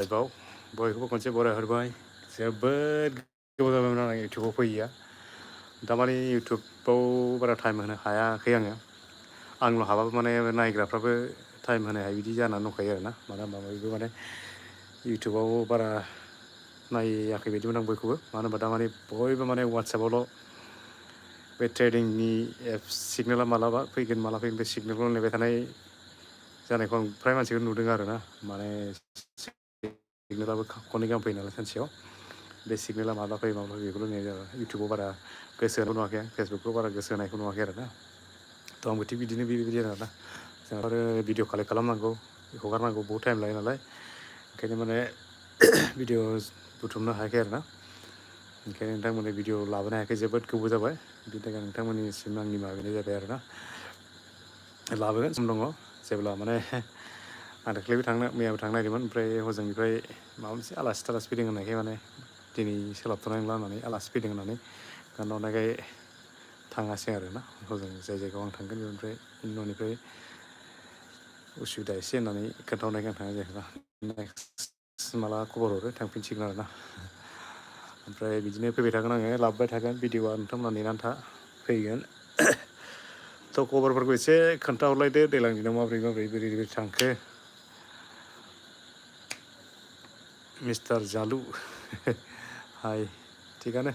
लाइभआव बयखौबो खनसे बरायहरबाय जोबोद गोबाव जाबायमोन आं इउटुबाव फैयैया दामानि इउटुबाव बारा टाइम होनो हायाखै आङो आंल' हाबाबो माने नायग्राफ्राबो टाइम होनो हायै बिदि जानानै दंखायो आरोना मानो होनबा बयबो माने इउटुबाव बारा नायाखै बायदिमोन आं बयखौबो मानो होनबा दामानि बयबो माने वाट्सएपआवल' बे ट्रेडिंनि एप्स सिगनेला मालाबा फैगोन माला फैगोन बे सिगनेलखौ नेबाय थानाय जानायखौ आं फ्राय मानसिखौ नुदों आरोना माने सिगनेलाबो खननै गाहाम फैयो नालाय सानसेयाव बे सिगनेला माब्ला फैयो माब्ला फैयो बेखौल' नेनाय जाबाय इउटुबाव बारा गोसो होनायखौ नुवाखै आं फेसबुकफ्राव बारा गोसो होनायखौ नुवाखै आरोना थ' आंबो थिग बिदिनो बेबायदि आरोना जोंहा आरो भिडिअ कालेक्ट खालामनांगौ हगारनांगौ बहुद टाइम लायो नालाय ओंखायनो माने भिडिअ बुथुमनो हायाखै आरोना ओंखायनो नोंथांमोननि भिडिअ लाबोनो हायाखै जोबोद गोबाव जाबाय बिनि थाखाय नोंथांमोननिसिम आंनि माबानाय जाबाय आरोना लाबोगोन सम दङ जेब्ला माने आं दाख्लैबो मैयाबो थांनो नागिरदोंमोन ओमफ्राय हजोंनिफ्राय माबा मोनसे आलासि थालासि फैदों होननायखाय माने दिनै सोलाबथ'नाय नंला होननानै आलासि फैदों होननानै खोन्थाहरनायखाय थाङासै आरोना हजों जाय जायगायाव आं थांगोन बेनिफ्राय न'निफ्राय उसुबिदा एसे होननानै खोन्थाहरनायखाय आं थांनाय जायाखैना नेक्स्ट माला खबर हरो थांफिनसिगोन आरोना ओमफ्राय बिदिनो फैबाय थागोन आङो लाबोबाय थागोन भिडिअआ नोंथांमोना नेनानै था फैगोन थ' खबरफोरखौ एसे खोन्थाहरलायदो दैज्लां दिनाव माबोरै बोरै थांखो मिस्टार जालु हाय थिगानो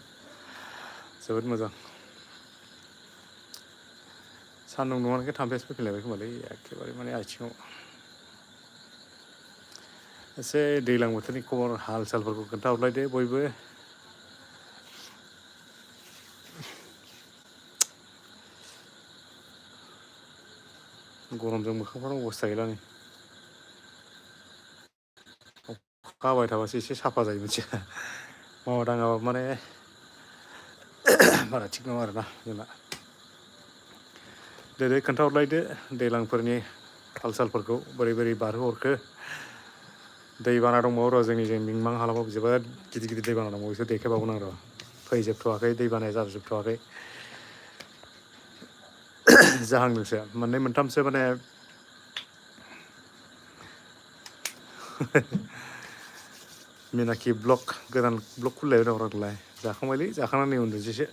जोबोद मोजां सान्दुं दुंनायखाय थाम्फैयासो फैफिनलायबाय खोमालै एखेबारे माने आथिङाव एसे दैज्लां बोथोरनि खबर हाल सालफोरखौ खोन्थाहरलायदो बयबो गरमजों मोखांफ्रानो अबस्था गैला नै अखा हाबाय थाबासो एसे साफा जायो मोनथिया मावना दाङाबाबो माने बारा थिग नङा आरोना जोंना दे खोन्थाहरलायदो दैज्लांफोरनि हाल सालफोरखौ बोरै बोरै बारहोहरखो दैबाना दंबावो र' जोंनिजों मिमां हालामाव जोबोद गिदिर गिदिर दैबाना दंबावो बिसोर देखायबावगोन आं र' फैजोबथ'वाखै दैबानाया जाजोबथ'वाखै जाहांदोंसो मोननै मोनथामसो माने मिनाखि ब्लक गोदान ब्लक खुलिलायबाय दं रलाय जाखांबायलै जाखांनानै उन्दुसैसो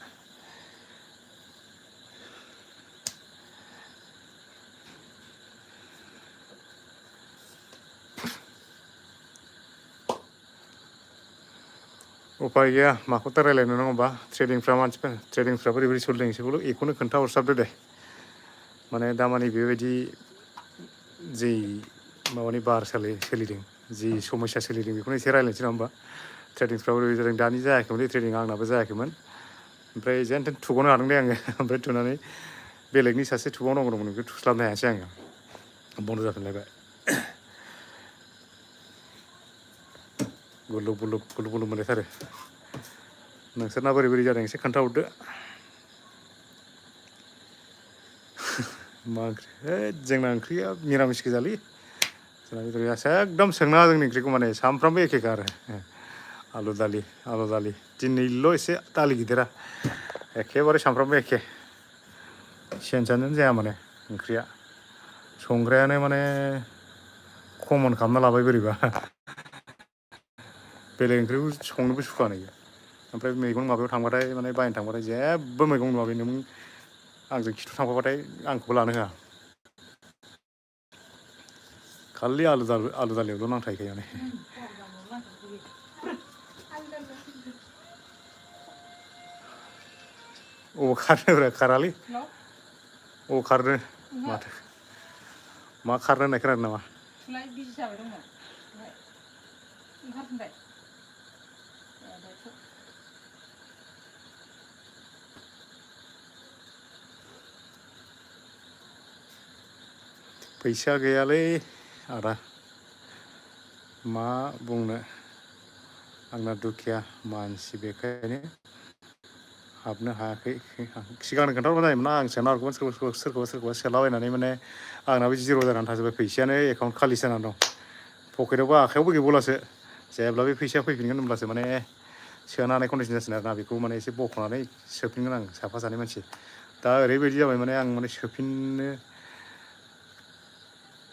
उफाय गैया माखौथो रायलायनो नङा होमबा ट्रेडिंफ्रा बोरै बोरै सोलिदों बेखौनो खोन्थाहरसाबदो दे माने दामानि बेबायदि जि माबानि बार सोलिदों जि समयसा सोलिदों बेखौनो एसे रायज्लायनोसै नङा होमबा ट्रेडिंसफ्राबो ओरै जादों दानि जायाखैमोनलै ट्रेडिं आंनाबो जायाखैमोन ओमफ्राय जेन थेन थुबावनो हादों दे आङो ओमफ्राय थुनानै बेलेगनि सासे थुबावनांगौ दंमोन बेखौ थुस्लाबनो हायासै आङो बन्द' जाफिनलायबाय गुलुब गुलुब मोनलायथारो नोंसोरना बोरै बोरै जादों एसे खोन्थाहरदो मा ओंख्रि जोंना ओंख्रिया मिरामिस गोजालै जोंना बेदर गैया एकदम सोंनाङा जोंनि ओंख्रिखौ माने सानफ्रामबो एखेखा आरो आलु दालि दिनैल' एसे दालि गिदिरा एखेबारे सामफ्रामबो एखे चेन्जआनो जाया माने ओंख्रिया संग्रायानो माने कमन खालामना लाबाय बोरैबा बेलेग ओंख्रिखौ संनोबो सुखुवा नै ओमफ्राय मैगं माबायाव थांबाथाय माने बायनो थांबाथाय जेबो मैगं नुवा नों आंजों खिथु थांफाबाथाय आंखौबो लानो होआ खालि आलु दालियावल' नांथाहैखायो माने अबाव खारनोब्रा खारालै अबाव खारनो माथो मा खारनो होननाय खोनादों नामा बिजि जाबाय दंमोन ओंखारफिनबाय फैसा गैयालै आदा मा बुंनो आंना दुखिया मानसि बेखायनो हाबनो हायाखै सिगांनो खोन्थाहरबा जायोमोन ना आं सोना हरगौमोन सोरखौबा सोलाबायनानै माने आंनाबो जिर' जानानै थाजोब्बाय फैसायानो एकाउन्ट खालि जानानै दं पकेटावबो आखायावबो गैबावलासो जेब्ला बे फैसाया फैफिनगोन होनब्लासो माने सोनो हानाय कन्डिसन जासिगोन आरोना बेखौ माने एसे बख'नानै सोफिनगोन आं साफा सानै मानसि दा ओरैबायदि जाबाय माने आं माने सोफिननो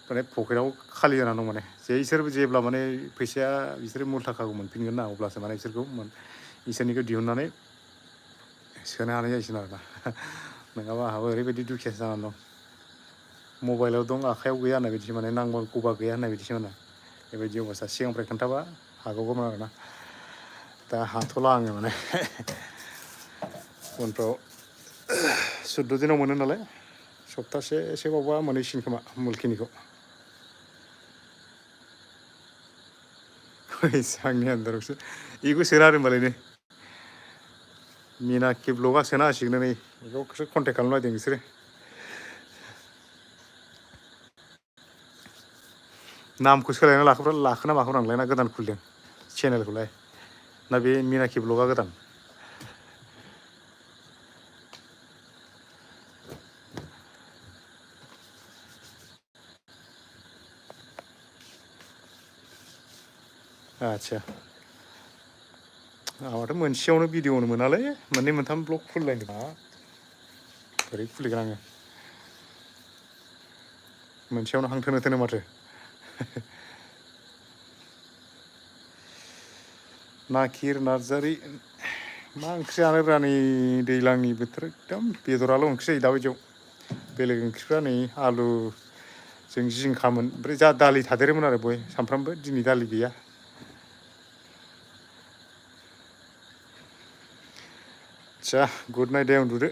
माने पकेटाव खालि जाना दं माने इसोर जेब्ला माने फैसाया बिसोरो मुल थाखाखौ मोनफिनगोन ना अब्लासो माने इसोरनिखौ दिहुननानै सोनो हानाय जाहैसिगोन आरोना नङाबा आंहाबो ओरैबायदि दुखियासो जानानै दं मबाइलाव दं आखायाव गैया होननाय बायदिसो माने नांगौबा गैया होननाय बायदिसो मोनो बेबायदि अबस्था सिगांनिफ्राय खोन्थाबा हागौमोन आरोना दा हाथ'ला आङो माने उनफ्राव 14 दिनाव मोनो नालाय सप्तासेसो बावबा मोनहैसिगोन खोमा मुलखिनिखौ आंनि आन्दारावसो बेखौ सोना होदों होनबालाय नै मिनाखि ब्लगा सोना होसिगोन नै बेखौसो कन्टेक्ट खालामलायदों बिसोरो नामखौ सोलायना लाखोना माखो नांलाय ना गोदान खुलिदों चेनेलखौलाय ना बे मिनाखि ब्लगा गोदान आच्छा आंहाथ' मोनसेयावनो भिडिअ'नो मोनालै मोननै मोनथाम ब्लग खुलिलायनो मा बोरै खुलिगोन आङो मोनसेयावनो हांथोनो थोनो माथो नाकिर नार्जारि मा ओंख्रि जानो ब्रा नै दैज्लांनि बोथोर एकदम बेदराल' ओंख्रि जायो दाबायदियाव बेलेग ओंख्रिफ्रा नै आलुजों जिंखामोन ओमफ्राय जा दालि थादेरोमोन आरो बय सामफ्रामबो दिनै दालि गैया आच्छा गुड नाइट दे उन्दुदो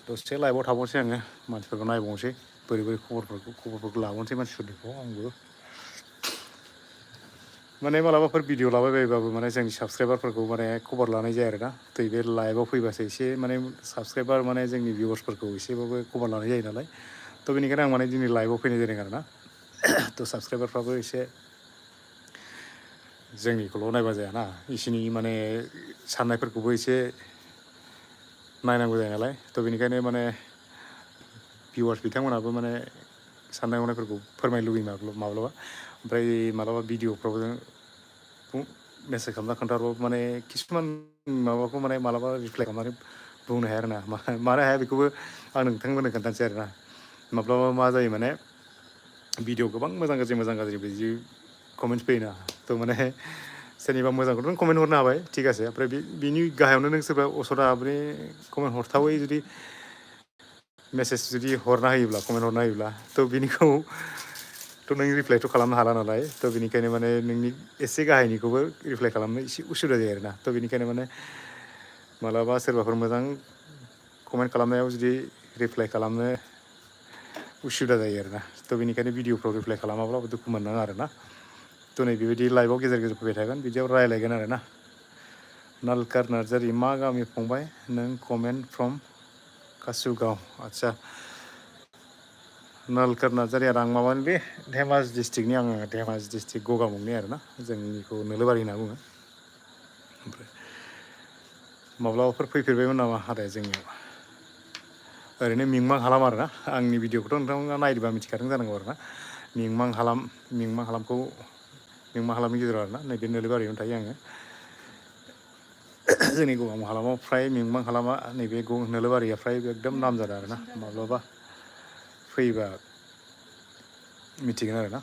दसे लाइभआव थाबावनोसै आङो मानसिफोरखौ नायबावनोसै बोरै बोरै खबरफोरखौ लाबावनोसै मानसिफोरनिखौ आंबो माने मालाबाफोर भिडिअ लाबाय बायोबाबो माने जोंनि साबसक्राइबारफोरखौ माने खबर लानाय जाया आरोना दै बे लाइभआव फैबासो एसे माने साबसक्राइबार माने जोंनि भिउवार्सफोरखौ एसेबाबो खबर लानाय जायो नालाय थ' बेनिखायनो आं माने दिनै लाइभआव फैनाय जादों आरोना थ' साबसक्राइबारफ्राबो एसे जोंनिखौल' नायबा जायाना इसिनि माने साननायफोरखौबो एसे नायनांगौ जायो नालाय थ' बेनिखायनो माने भिउवार्स बिथांमोनहाबो माने साननाय हनायफोरखौ फोरमायनो लुगैयो माब्लाबा ओमफ्राय मालाबा भिडिअफ्राव मेसेज खालामना खोन्थाहरबाबो माने किसुमान माबाखौ माने मालाबा रिप्लाइ खालामनानै बुंनो हाया आरोना मानो हाया बेखौबो आं नोंथांमोननो खोन्थानोसै आरोना माब्लाबा मा जायो माने भिडिअ गोबां मोजां गाज्रि बिदि कमेन्टस फैयोना थ' माने सोरनिबा मोजांखौथ' नों कमेन्ट हरनो हाबाय थिगासे ओमफ्राय बिनि गाहायावनो नों सोरबा असदा माने कमेन्ट हरथावै जुदि मेसेज जुदि हरना होयोब्ला कमेन्ट हरना होयोब्ला थ' बिनिखौथ' नों रिप्लाइथ' खालामनो हाला नालाय थ' बेनिखायनो माने नोंनि एसे गाहायनिखौबो रिप्लाइ खालामनो एसे उसुबिदा जायो आरोना थ' बेनिखायनो माने मालाबा सोरबाफोर मोजां कमेन्ट खालामनायाव जुदि रिप्लाइ खालामनो उसुबिदा जायो आरोना थ' बेनिखायनो भिडिअफ्राव रिप्लाइ खालामाब्लाबो दुखु मोननाङा आरोना थ' नै बेबायदि लाइभआव गेजेर गेजेर फैबाय थागोन बिदियाव रायलायगोन आरोना नालकार नार्जारि मा गामि फंबाय नों कमेन्ट फ्रम कासुगाव आच्छा नालकार नार्जारि आरो आं माबानिलै धेमाजि डिस्ट्रिक्टनि आङो धेमाजि डिस्ट्रिक्ट गगामुगनि आरोना जोंनिखौ नोलोबारि होनना बुङो ओमफ्राय माब्लाबाफोर फैफेरबायमोन नामा आदाया जोंनियाव ओरैनो मिंमां हालाम आरोना आंनि भिडिअखौथ' नोंथांमोना नायदोंबा मिथिखादों जानांगौ आरोना मिंमां हालामनि गेजेराव आरोना नैबे नोलोबारियावनो थायो आङो जोंनि गगामुग हालामाव फ्राय मिंमां हालामा नैबे नोलोबारिया फ्राय एकदम नामजादा आरोना माब्लाबा फैबा मिथिगोन आरोना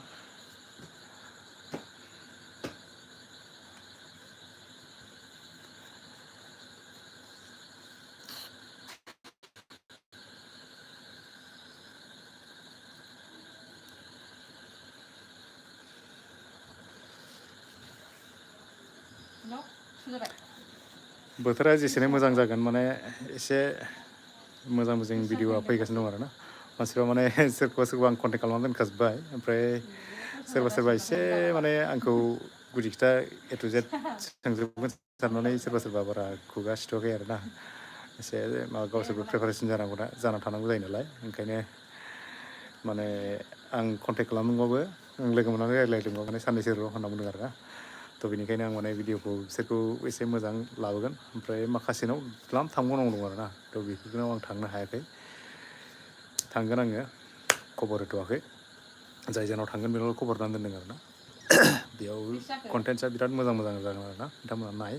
बोथोरा जेसेनो मोजां जागोन माने एसे मोजां भिडिअआ फैगासिनो दं आरोना मानसिफ्रा माने सोरखौबा आं कन्टेक्ट खालामना दोनखाजोब्बाय ओमफ्राय सोरबा एसे माने आंखौ गुदि खोथा ए टु जेड सोंजोबगोन साननानै सोरबा बारा खुगा सिथ'वाखै आरोना एसे माबा गावसोरबो प्रिपारेसन जाना थानांगौ जायो नालाय ओंखायनो माने आं कन्टेक्ट खालामदोंबाबो आं लोगो मोननानै रायज्लायदोंबाबो माने साननैसो र' होनना बुंदों आरोना थ' बेनिखायनो आं माने भिडिअखौ बिसोरखौ एसे मोजां लाबोगोन ओमफ्राय माखासेनाव द्लाम थांबावनांगौ दं आरोना थ' बेफोरनाव आं थांनो हायाखै थांगोन आङो खबर होथ'वाखै जाय जायनाव थांगोन बेनावल' खबर होनानै दोनदों आरोना बेयाव कन्टेन्टसा बिराद मोजां जागोन आरोना नोंथांमोना नाय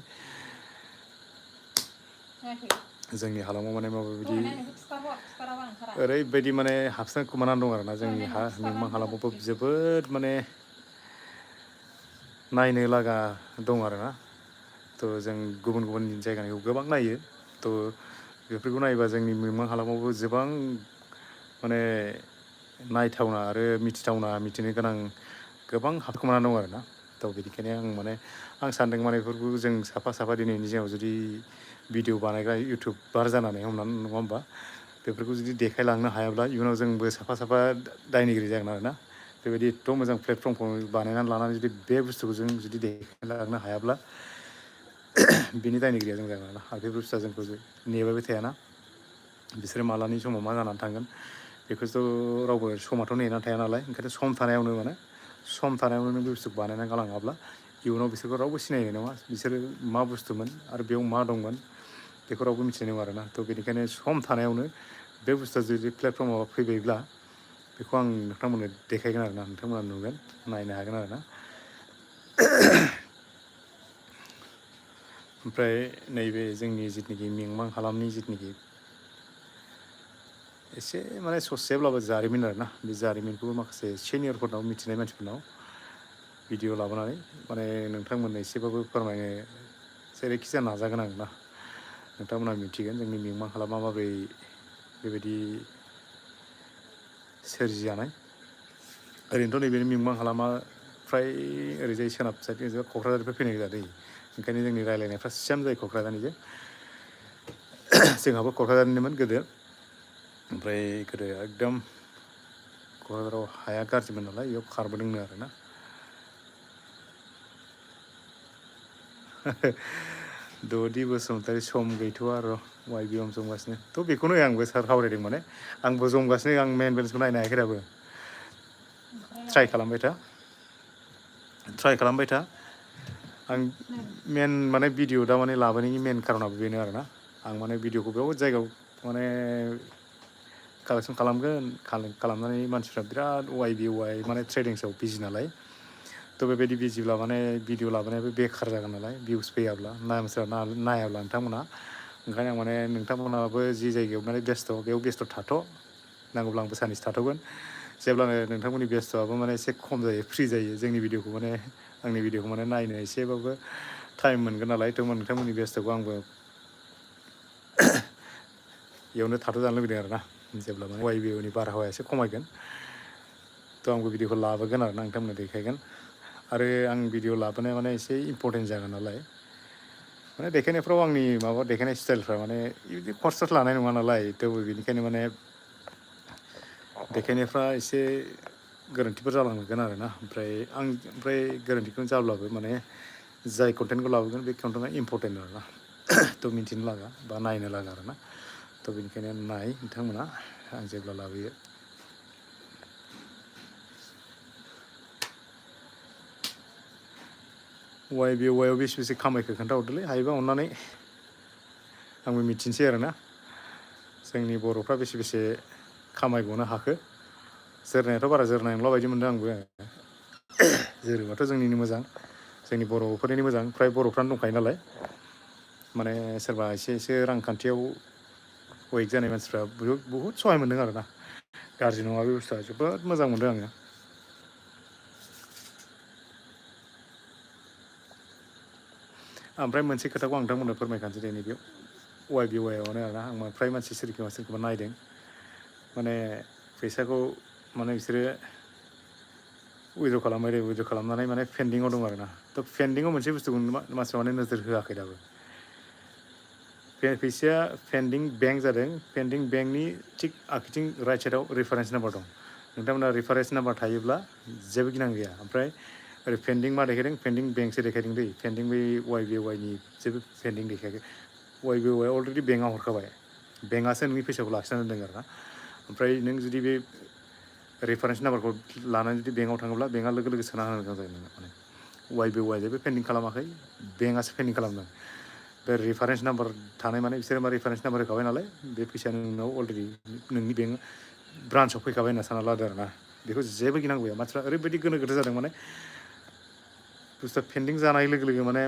जोंनि हालामाव माने माबायदि ओरैबायदि माने हाबसोखोमानानै दं आरोना जोंनि मिमां हालामावबो जोबोद माने नायनो लागा दं आरोना थ' जों गुबुन गुबुन जायगानिखौ गोबां नायो थ' बेफोरखौ नायोबा जोंनि मिमां हालामावबो गोबां माने नायथावना आरो मिथिथावना मिथिनो गोनां गोबां हाबखोमाना दं आरोना थ' बेनिखायनो आं माने आं सानदों माने बेफोरखौ जों साफा साफा दिनैनि दिनाव जुदि भिडिअ बानायग्रा इउटुबार जानानै हमनानै नङा होमबा बेफोरखौ जुदि देखायलांनो हायाब्ला इयुनाव जोंबो साफा साफा दायनिगिरि जागोन आरोना बेबायदि एथ' मोजां प्लेटफर्मखौ बानायनानै लानानै जुदि बे बुस्थुखौ जों जुदि देखायलांनो हायाब्ला बिनि दायनिगिरिया जों जागोन आरोना आरो बे बुस्थुआ जोंखौ नेबायबो थायाना बिसोरो मालानि समाव मा जानानै थांगोन बेखौथ' रावबो समाथ' नेनानै थाया नालाय ओंखायनो सम थानायावनो माने सम थानायावनो नों बे बुस्थुखौ बानायनानै गालाङाब्ला इयुनाव बिसोरखौ रावबो सिनायनाय नङा बिसोरो मा बुस्थुमोन आरो बेयाव मा दंमोन बेखौ रावबो मिथिनाय नङा आरोना थ' बेनिखायनो सम थानायावनो बे बुस्थुआ जुदि प्लेटफर्माव फैबायब्ला बेखौ आं नोंथांमोननो देखायगोन आरोना नोंथांमोना नुगोन नायनो हागोन आरोना ओमफ्राय नैबे जोंनि जिथुनाखि मिमां हालामनि जिथुनाखि एसे माने ससेब्लाबो जारिमिन आरोना बे जारिमिनखौबो माखासे सिनियरफोरनाव मिथिनाय मानसिफोरनाव भिडिअ लाबोनानै माने नोंथांमोननो एसेबाबो फोरमायनो जेरैखि जाया नाजागोन आरोना नोंथांमोना मिथिगोन जोंनि मिमां हालामा माबोरै बेबायदि सोरजिजानाय ओरैनोथ' नैबे मिमां हालामा फ्राय ओरैजाय सोनाब साइडजों क'क्राझारनिफ्राय फैनाय जादों ओंखायनो जोंनि रायलायनायफ्रा सेम जायो क'क्राझारनिजों जोंहाबो क'क्राझारनिमोन गोदो ओमफ्राय गोदो एकदम क'क्राझाराव हाया गाज्रिमोन नालाय बेयाव खारबोदोंनो आरोना द'दि बसुमतारी सम गैथ'आ र' वाइ बि एम जमगासिनो थ' बेखौनो आंबो सार सावरायदों माने आंबो जमगासिनो आं मेन बेलेन्सखौ नायनो हायाखै दाबो ट्राइ खालामबाय था आं मेन माने भिडिअ दा माने लाबोनायनि मेन खारनाबो बेनो आरोना आं माने भिडिअखौ बेयाव जायगायाव माने कालेक्सन खालामगोन खालामनानै मानसिफ्रा बिराद वाइ माने ट्रेडिंसआव बिजि नालाय थ' बेबायदि बिजिब्ला माने भिडिअ लाबोनायाबो बेखार जागोन नालाय भिउस फैयाब्ला मानसिफ्रा नायाब्ला नोंथांमोना ओंखायनो आं माने नोंथांमोनाबो जि जायगायाव माने बेस्थ' बेयाव बेस्थ' थाथ' नांगौब्ला आंबो साननैसो थाथ'गोन जेब्लानो नोंथांमोननि बेस्थ'आबो माने एसे खम जायो फ्रि जायो जोंनि भिडिअखौ माने आंनि भिडिअखौ माने नायनो एसेबाबो टाइम मोनगोन नालाय थ' नोंथांमोननि बेस्थ'खौ आंबो बेयावनो थाथ'जानो लुबैदों आरोना जेब्ला माने वाइ बि नि बारहावाया एसे खमायगोन थ' आंबो भिडिअखौ लाबोगोन आरोना नोंथांमोननो देखायगोन आरो आं भिडिअ लाबोनाया माने एसे इम्परटेन्ट जागोन नालाय माने देखायनायफ्राव आंनि माबा देखायनाय स्टाइलफ्रा माने बिदि खरसाथ लानाय नङा नालाय थेवबो बेनिखायनो माने देखायनायफ्रा एसे गोरोन्थिफोर जालांगोन आरोना ओमफ्राय गोरोन्थिखौनो जाब्लाबो माने जाय कन्टेन्टखौ लाबोगोन बे कन्टेन्टआ इम्परटेन्ट आरोना थ' मिथिनो लागा बा नायनो लागा आरोना थ' बेनिखायनो नाय नोंथांमोना आं जेब्ला लाबोयो वाइ बि वाइआव बेसे खामायखो खोन्थाहरदोलै हायोबा अननानै आंबो मिथिनोसै आरोना जोंनि बर'फ्रा बेसे खामायगनो हाखो जोरनायाथ' बारा जोरनाय नंला बायदि मोनदों आंबो जोरोबाथ' जोंनिनो मोजां जोंनि बर'फोरनिनो मोजां फ्राय बर'फ्रानो दंखायो नालाय माने सोरबा एसे रांखान्थियाव उइक जानाय मानसिफ्रा बुहुद सहाय मोनदों आरोना गाज्रि नङा बे बुस्थुआ जोबोद मोजां मोनदों आङो ओमफ्राय मोनसे खोथाखौ आं नोंथांमोननो फोरमायखानोसै दे नैबे वाइ बि वाइआवनो आरोना आं फ्राय मानसि सोरखौबा नायदों माने फैसाखौ माने बिसोरो उइद्र' खालामबाय उइद्र' खालामनानै माने पेन्डिङाव दं आरोना थ' पेन्डिङाव मोनसे बुस्थुखौ मानसिफ्रा माने नोजोर होआखै दाबो फैसाया पेन्डिं बेंक जादों पेन्डिं बेंकनि थिग आखिथिं राइट साइडआव रेफारेन्स नाम्बार दं नोंथांमोना रेफारेन्स नाम्बार थायोब्ला जेबो गिनां गैया ओमफ्राय ओरै पेन्डिं मा देखायदों पेन्डिं बेंकसो देखायदों दै पेन्डिं बै वाइ बि वाइनि जेबो पेन्डिं देखायाखै वाइ बि वाइआ अलरेडि बेंकआव हरखाबाय बेंकआसो नोंनि फैसाखौ लाखिनानै दोनदों आरोना ओमफ्राय नों जुदि बे रेफारेन्स नाम्बारखौ लानानै जुदि बेंकआव थाङोब्ला बेंकआ लोगो लोगो सोना होनो गोनां जायो नोङो माने वाइ बि वाइ जेबो पेन्डिं खालामाखै बेंकआसो पेन्डिं खालामदों बे रेफारेन्स नाम्बार थानाय माने बिसोरो मा रेफारेन्स नाम्बार होखाबाय नालाय बे फैसाया नोंनाव अलरेडि नोंनि बेंक ब्रान्सआव फैखाबाय होनना सानना लादो आरोना बेखौ जेबो गिनांगौ गैया मानसिफ्रा ओरैबायदि गोनो गोथो जादों माने बुस्थुआ पेन्डिं जानाय लोगो लोगो माने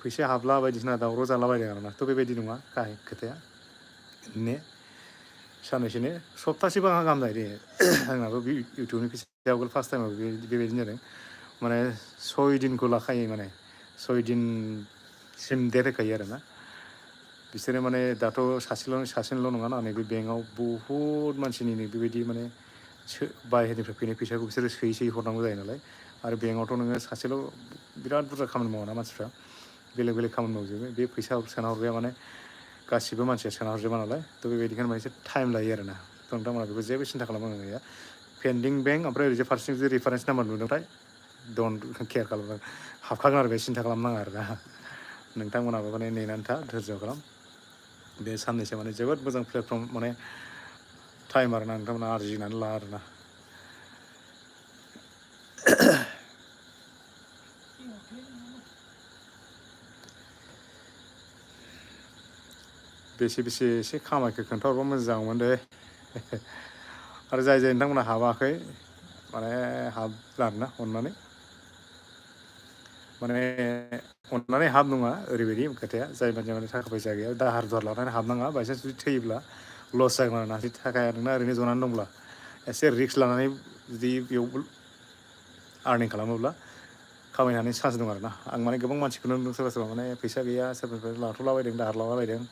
फैसा हाबला बायदिसिना दावराव जालाबायदों आरोना थ' बेबायदि नङा गाहाय खोथाया ने साननैसोनो सप्तासेबा गाहाम जायो दे आंनाबो इउटुबनि फैसाया आगोल फार्स्ट टाइमाव बेबायदिनो जादों माने 6 दिनखौ लाखायो माने 6 दिनसिम डेट होखायो आरोना बिसोरो माने दाथ' सासेनिल' नङा ना नैबे बेंकआव बहुद मानसिनि बेबायदि माने बाहेरनिफ्राय फैनाय फैसाखौ बिसोरो सोयै हरनांगौ जायो नालाय आरो बेंकआवथ' नोङो सासेल' बिराद बुरजा खामानि मावा ना मानसिफ्रा बेलेग बेलेग खामानि मावजोबो बे फैसा सोना हरग्राया माने गासिबो मानसिया सोना हरजोबा नालाय थ' बेबायदिखायनो माने एसे टाइम लायो आरोना थ' नोंथांमोना बेखौ जेबो सिन्था खालामनांगौ गैया पेन्डिं बेंक ओमफ्राय ओरैजाय फारसेथिं जुदि रेफारेन्स नाम्बार नुदोंथाय डन्ट केयार खालाम हाबखागोन आरो बे सिन्था खालामनाङा आरोना नोंथांमोनाबो माने नेनानै था धैर्य खालाम बे साननैसो माने जोबोद मोजां प्लेटफर्म माने टाइम आरोना नोंथांमोना आरजिनानै ला आरोना बेसे एसे खामायखो खोन्थाहरबा मोजां जागौमोन दे आरो जाय नोंथांमोना हाबाखै माने हाबला आरोना अननानै हाब नङा ओरैबायदि खोथाया जाय मानसिया माने थाखा फैसा गैया दाहार लानानै हाबनाङा बायसान्स जुदि थैयोब्ला लस जागोन आरोना जुदि थाखाया नोंना ओरैनो जनानै दंब्ला एसे रिस्क लानानै जुदि बेयाव आर्निं खालामोब्ला खामायनो हानायनि चान्स दं आरोना आं माने गोबां मानसिखौनो नुदों सोरबा माने फैसा गैया सोरबाफोर लाथ'लाबायदों दाहार लालाबायदों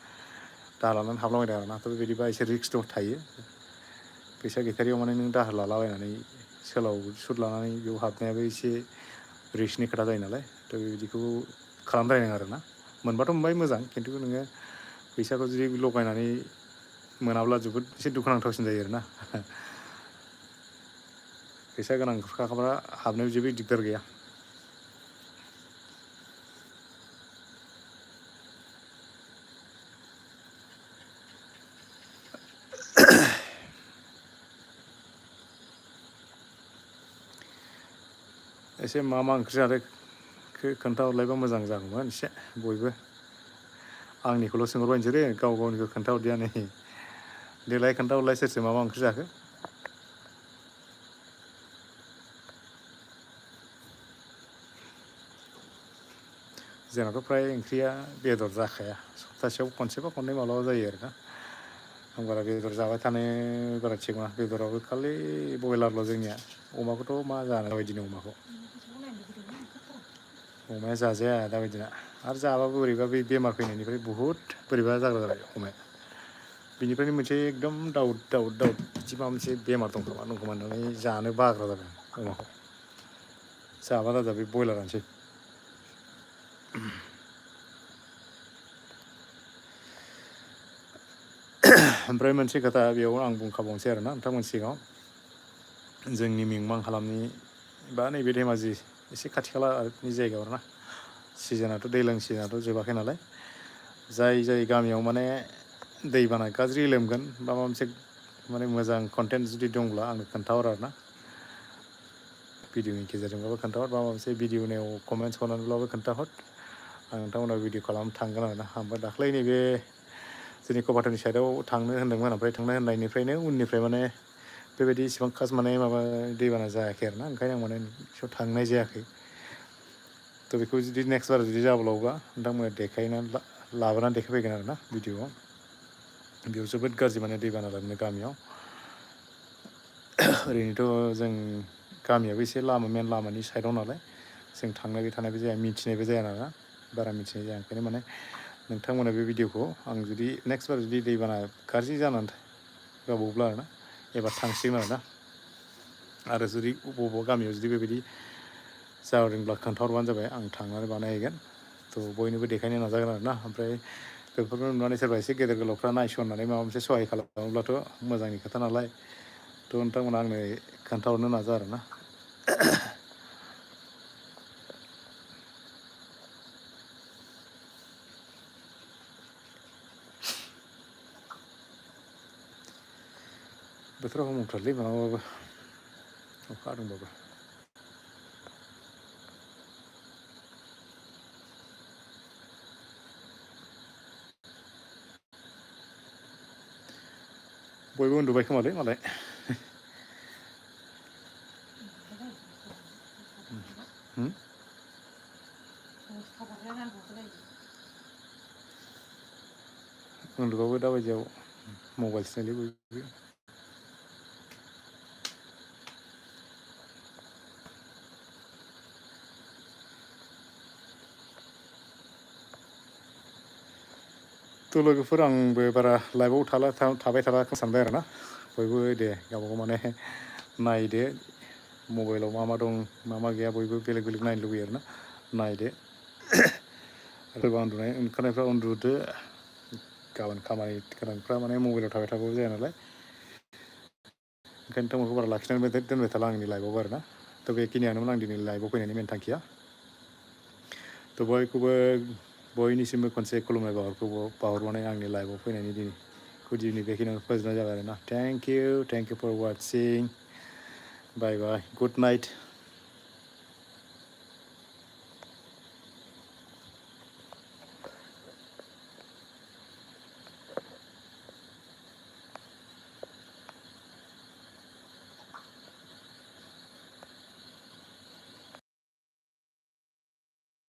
दाहार लानानै हाबलाबायदों आरोना थ' बेबायदिबा एसे रिस्क थायो फैसा गैथारियाव माने नों दाहार लालाबायनानै सोलाव सुद लानानै बेयाव हाबनायाबो एसे रिस्कनि खोथा जायो नालाय थ' बेबायदिखौ खालामद्रायनाङा आरोना मोनबाथ' मोनबाय मोजां खिन्थु नोङो फैसाखौ जुदि लगायनानै मोनाब्ला जोबोद एसे दुखुनांथावसिन जायो आरोना फैसा गोनांफ्रा हाबनायाव जेबो दिगदार गैया एसे मा ओंख्रि जादों खोन्थाहरलायबा मोजां जागौमोन एसे बयबो आंनिखौल' सोंहरबाय नोंसोरो गाव गावनिखौ खोन्थाहरदिया नै देलाय खोन्थाहरलाय सोर मा ओंख्रि जाखो जोंनाथ' फ्राय ओंख्रिया बेदर जाखाया सप्तासेयाव खनसेबा खननै माब्लाबा जायो आरोना आं बारा बेदर जाबाय थानो बारा थिग नङा बेदराबो खालि बयलारल' जोंनिया अमाखौथ' मा जानो दाबायदिनो अमाया जाजाया दाबायदिना आरो जाबाबो बोरैबा बे बेमार फैनायनिफ्राय बुहुद बोरैबा जाग्रा जाबाय अमाया बिनिफ्रायनो मोनसे एकदम दाउट बिदि माबा मोनसे बेमार दंखोमा होननानै जानो बाग्रा जाबाय अमाखौ जाबा दाजा बे बयलारानोसै ओमफ्राय मोनसे खोथा बेयाव आं बुंखाबावनोसै आरोना नोंथांमोननि सिगाङाव जोंनि मिमां हालामनि बा नैबे धेमाजि एसे खाथि खालानि जायगायाव आरोना सिजोनाथ' दैज्लां सिजोनाथ' जोबाखै नालाय जाय गामियाव माने दैबाना गाज्रि लोमगोन बा माबा मोनसे माने मोजां कन्टेन्ट जुदि दंब्ला आंनो खोन्थाहर आरोना भिडिअनि गेजेरजोंबाबो खोन्थाहर बा माबा मोनसे भिडिअनियाव कमेन्टस हरनानैब्लाबो खोन्थाहर आं नोंथांमोनाव भिडिअ खालामनो थांगोन आरोना ओमफ्राय दाख्लै नैबे जोंनि कभारनि साइडआव थांनो होनदोंमोन ओमफ्राय थांनो होननायनिफ्रायनो उननिफ्राय माने बेबायदि इसिबां खास माने माबा दैबाना जायाखै आरोना ओंखायनो आं माने बिसोराव थांनाय जायाखै थ' बेखौ जुदि नेक्स्ट बार जुदि जाब्लावबा नोंथांमोना देखायनानै लाबोनानै देखायफैगोन आरोना भिडिअआव बेयाव जोबोद गाज्रि माने दैबाना जादों गामियाव ओरैनोथ' जों गामियाबो एसे मेन लामानि साइडआव नालाय जों थांनायबो जाया मिथिनायबो जाया नालाय बारा मिथिनाय जाया ओंखायनो माने नोंथांमोना बे भिडिअखौ आं जुदि नेक्स्ट बार जुदि दैबाना गाज्रि जानानै गाबावब्ला आरोना एबार थांसिगोन आरोना आरो जुदि बबेबा गामियाव जुदि बेबायदि जादोंब्ला खोन्थाहरबानो जाबाय आं थांनानै बानायहैगोन थ' बयनोबो देखायनो नाजागोन आरोना ओमफ्राय बेफोरखौ नुनानै सोरबा एसे गेदेर गोलावफ्रा नायसननानै माबा मोनसे सहाय खालामोब्लाथ' मोजांनि खोथा नालाय थ' नोंथांमोना आंनो खोन्थाहरनो नाजा आरोना बोथोरा हमथारलै माबाबाबो अखा हादोंबाबो बयबो उन्दुबाय खोमालै मालाय उन्दुबाबो दाबायदियाव मबाइलसो नायोलै बयबो। थ' लोगोफोर आंबो बारा लाइभआव थाबाय थाला सानबाय आरोना बयबो दे गावबागाव माने नायदो मबाइलाव मा मा दं मा मा गैया बयबो बेलेग बेलेग नायनो लुबैयो आरोना नायदो सोरबा उन्दुनाय ओंखारनायफ्रा उन्दुदो गाबोन खामानि गोनांफ्रा माने मबाइलाव थाबाय थाबाबो जाया नालाय ओंखायनो टाइमखौ बारा लाखिनानै दोनबाय थाला आंनि लाइभआवबो आरोना थ' बेखिनियानोमोन आं दिनै लाइभआव फैनायनि मेन थांखिया थ' बयखौबो बयनिसिमबो खनसे खुलुमनाय बावहरनानै आंनि लाइभआव फैनायनि दिनै बेखिनियावनो फोजोबनाय जाबाय आरोना thank you for watching bye bye good night